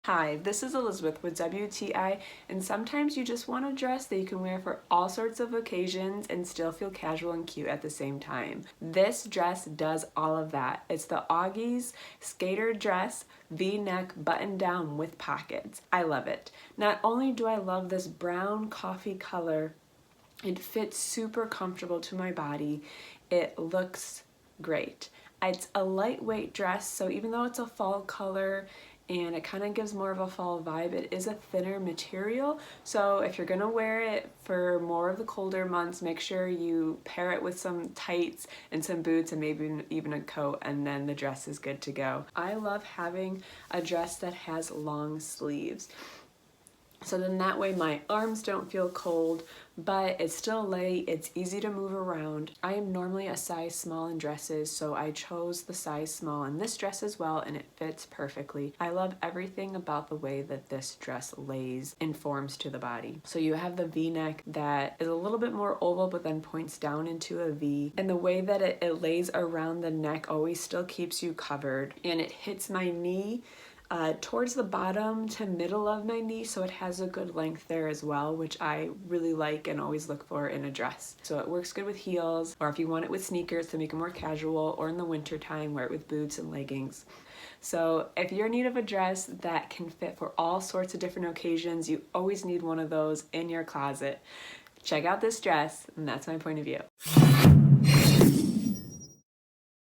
Hi, this is Elizabeth with WTI, and sometimes you just want a dress that you can wear for all sorts of occasions and still feel casual and cute at the same time. This dress does all of that. It's the OUGES skater dress, V-neck, button down with pockets. I love it. Not only do I love this brown coffee color, it fits super comfortable to my body. It looks great. It's a lightweight dress, so even though it's a fall color and it kind of gives more of a fall vibe, it is a thinner material. So if you're gonna wear it for more of the colder months, make sure you pair it with some tights and some boots and maybe even a coat, and then the dress is good to go. I love having a dress that has long sleeves. So then that way my arms don't feel cold, but it's still light, it's easy to move around. I am normally a size small in dresses, so I chose the size small in this dress as well, and it fits perfectly. I love everything about the way that this dress lays and forms to the body. So you have the V-neck that is a little bit more oval but then points down into a V, and the way that it lays around the neck always still keeps you covered, and it hits my knee towards the bottom to middle of my knee, so it has a good length there as well, which I really like and always look for in a dress. So it works good with heels, or if you want it with sneakers to make it more casual, or in the winter time wear it with boots and leggings. So if you're in need of a dress that can fit for all sorts of different occasions, you always need one of those in your closet. Check out this dress, and that's my point of view.